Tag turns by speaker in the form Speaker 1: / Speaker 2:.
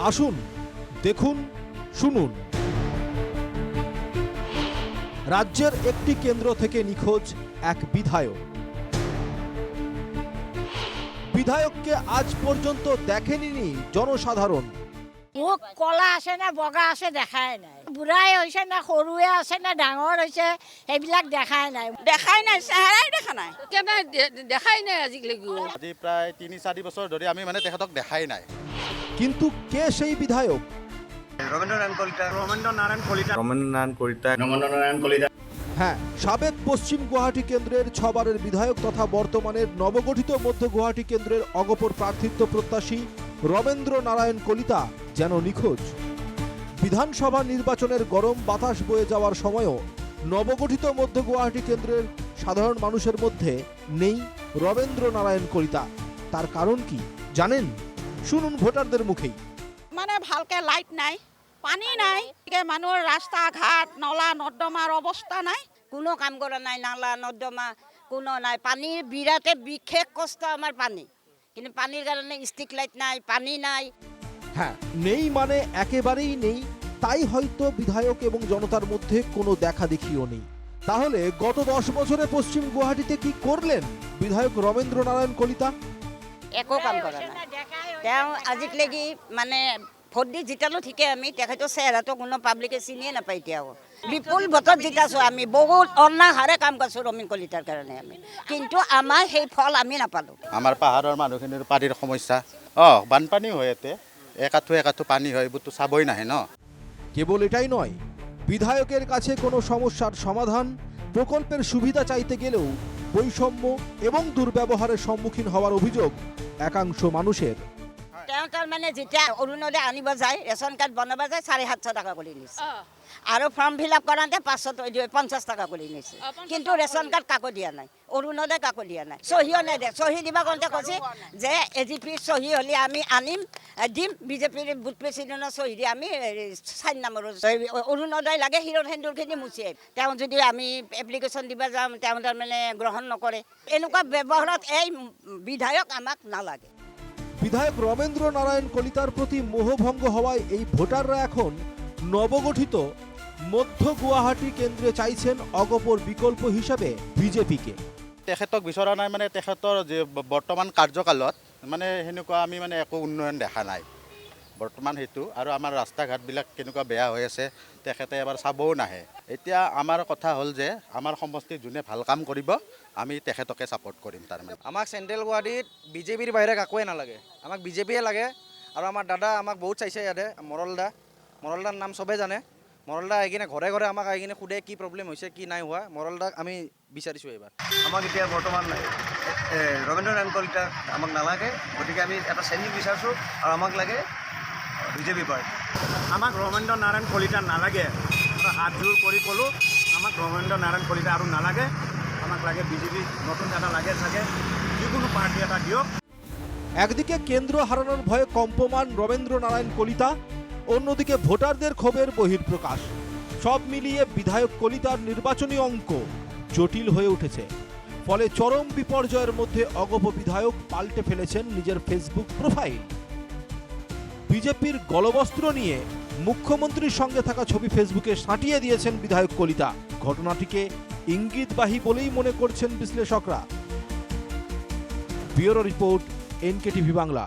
Speaker 1: আসুন দেখুন শুনুন। রাজ্যের একটি কেন্দ্র থেকে নিখোঁজ এক বিধায়ক। বিধায়ককে আজ পর্যন্ত দেখেনি জনসাধারণ।
Speaker 2: মুখ কলা আছে না বগা আছে দেখাই নাই, বুঢ়াই হৈছে না সৰুৱে আছে না ডাঙৰ হৈছে সেইবিলাক দেখাই নাই চেহেৰাই দেখা নাই, দেখাই নাই আজিলৈকে।
Speaker 3: আজি প্ৰায় ৩-৪ বছৰ ধৰি আমি তেখেতক দেখাই নাই।
Speaker 1: কিন্তু কে সেই বিধায়ক?
Speaker 4: রবীন্দ্র নারায়ণ কলিতা।
Speaker 1: হ্যাঁ, সাবেক পশ্চিম গুয়াহাটি কেন্দ্রের 6 বারের বিধায়ক তথা বর্তমানের নবগঠিত মধ্য গুয়াহাটি কেন্দ্রের অগপর প্রার্থিত্ব প্রত্যাশী রবীন্দ্র নারায়ণ কলিতা যেন নিখোঁজ। বিধানসভা নির্বাচনের গরম বাতাস বয়ে যাওয়ার সময়ও নবগঠিত মধ্য গুয়াহাটি কেন্দ্রের সাধারণ মানুষের মধ্যে নেই রবীন্দ্র নারায়ণ কলিতা। তার কারণ কি জানেন? শুনুন ভোটারদের মুখেই।
Speaker 2: ভালকে লাইট নাই, পানী নাই, মানুহৰ ৰাস্তা ঘাট নলা নৰ্দমাৰ অৱস্থা নাই, কোনো কাম কৰা নাই, নালা নৰ্দমা কোনো নাই, পানীৰ বিৰাটে বিশেষ কষ্ট আমাৰ পানী, কিন্তু পানীৰ কাৰণে ষ্ট্ৰিট লাইট নাই, পানী নাই।
Speaker 1: হ্যাঁ, নেই মানে একেবারেই নেই, তাই হয়তো বিধায়ক এবং জনতার মধ্যে কোনো দেখা দেখিও নেই। তাহলে গত 10 বছরে পশ্চিম গুয়াহাটিতে কি করলেন বিধায়ক রবীন্দ্র নারায়ণ কলিতা?
Speaker 2: একো কাম কৰা নাই তেওঁ আজিলৈকে। ভোট দি জিতালো ঠিকে, আমি তেখেতৰ চেহেৰাটো কোনো পাব্লিকে চিনিয়ে নাপায়। এতিয়াও বিপুল ভোটত জিতাছো আমি, বহুত অনাহাৰে কাম কৰিছোঁ ৰবীন্দ্ৰ কলিতাৰ কাৰণে আমি, কিন্তু আমাৰ সেই ফল আমি নাপালোঁ।
Speaker 3: আমাৰ পাহাৰৰ মানুহখিনিৰ পানীৰ সমস্যা, বানপানী হয়, ইয়াতে একাঠু পানী হয়, এইবোৰতো চাবই নাহে ন।
Speaker 1: কেবল এটাই নয়, বিধায়কের কাছে কোনো সমস্যার সমাধান, প্রকল্পের সুবিধা চাইতে গেলেও বৈষম্য এবং দুর্ব্যবহারের সম্মুখীন হওয়ার অভিযোগ একাংশ মানুষের।
Speaker 2: তেওঁ তাৰমানে যেতিয়া অৰুণোদয় আনিব যায়, ৰেচন কাৰ্ড বনাব যায়, 750 টাকা কৰি নিছে, আৰু ফৰ্ম ফিল আপ কৰাওঁতে 550 টাকা কৰি নিছে, কিন্তু ৰেচন কাৰ্ড কাকো দিয়া নাই, অৰুণোদয় কাকো দিয়া নাই, চহীও নাই দিয়ে। চহী দিব কওঁতে কৈছে যে এজিপিৰ চহী হ'লে আমি দিম, বিজেপিৰ বুথ প্ৰেচিডেণ্টৰ চহী দি আমি 4 নম্বৰৰ অৰুণোদয় লাগে, হিৰৰ সেন্দুৰখিনি মুচি আহিম। তেওঁ যদি আমি এপ্লিকেশ্যন দিব যাওঁ, তেওঁ তাৰমানে গ্ৰহণ নকৰে। এনেকুৱা ব্যৱহাৰত এই বিধায়ক আমাক নালাগে।
Speaker 1: বিধায়ক রবীন্দ্র নারায়ণ কলিতার প্রতি মোহভঙ্গ হওয়ায় এই ভোটাররা এখন নবগঠিত মধ্য গুয়াহাটি কেন্দ্রে চাইছেন অগপর বিকল্প হিসাবে বিজেপিকে।
Speaker 3: তেখেতক বিচৰা নাই, তেখেতৰ যে বৰ্তমান কাৰ্যকালত সেনেকুৱা আমি একো উন্নয়ন দেখা নাই বৰ্তমান সেইটো। আৰু আমাৰ ৰাস্তা ঘাটবিলাক কেনেকুৱা বেয়া হৈ আছে, তেখেতে এবাৰ চাবও নাহে। এতিয়া আমাৰ কথা হ'ল যে আমাৰ সমষ্টিত যোনে ভাল কাম কৰিব আমি তেখেতকে ছাপোৰ্ট কৰিম। তাৰমানে
Speaker 5: আমাক চেণ্ট্ৰেল গুৱাহাটীত বিজেপিৰ বাহিৰে কাকোৱে নালাগে, আমাক বিজেপিয়ে লাগে। আৰু আমাৰ দাদা আমাক বহুত চাইছে ইয়াতে, মৰলদাৰ নাম চবেই জানে। মৰলদা আহি কিনে ঘৰে ঘৰে আমাক আহি কিনে সোধে কি প্ৰব্লেম হৈছে, কি নাই হোৱা। মৰলদাক আমি বিচাৰিছোঁ এইবাৰ।
Speaker 4: আমাক এতিয়া বৰ্তমান ৰবীন্দ্ৰ নাৰায়ণ কলিতা আমাক নালাগে, গতিকে আমি এটা চেঞ্জ বিচাৰিছোঁ, আৰু আমাক লাগে বিজেপি পাৰ্টি।
Speaker 6: আমাক ৰবীন্দ্ৰ নাৰায়ণ কলিতা নালাগে, হাত জোৰ কৰি ক'লোঁ আমাক ৰবীন্দ্ৰ নাৰায়ণ কলিতা আৰু নালাগে, আমাক লাগে বিজেপি, নতুন এটা লাগে থাকে, যিকোনো পাৰ্টি এটা দিয়ক।
Speaker 1: একদিকে কেন্দ্র হারানোর ভয়ে কম্পমান রবীন্দ্র নারায়ণ কলিতা, অন্যদিকে ভোটারদের ক্ষোভের বহিঃপ্রকাশ। সব মিলিয়ে বিধায়ক কলিতার নির্বাচনী অঙ্ক জটিল হয়ে উঠেছে। ফলে চরম বিপর্যয়ের মধ্যে অগপ বিধায়ক পাল্টে ফেলেছেন নিজের ফেসবুক প্রোফাইল। বিজেপির গলবস্ত্র নিয়ে মুখ্যমন্ত্রীর সঙ্গে থাকা ছবি ফেসবুকে সাঁটিয়ে দিয়েছেন বিধায়ক কলিতা। ঘটনাটিকে ইঙ্গিতবাহী বলেই মনে করছেন বিশ্লেষকরা। Bureau report, NKTV Bangla.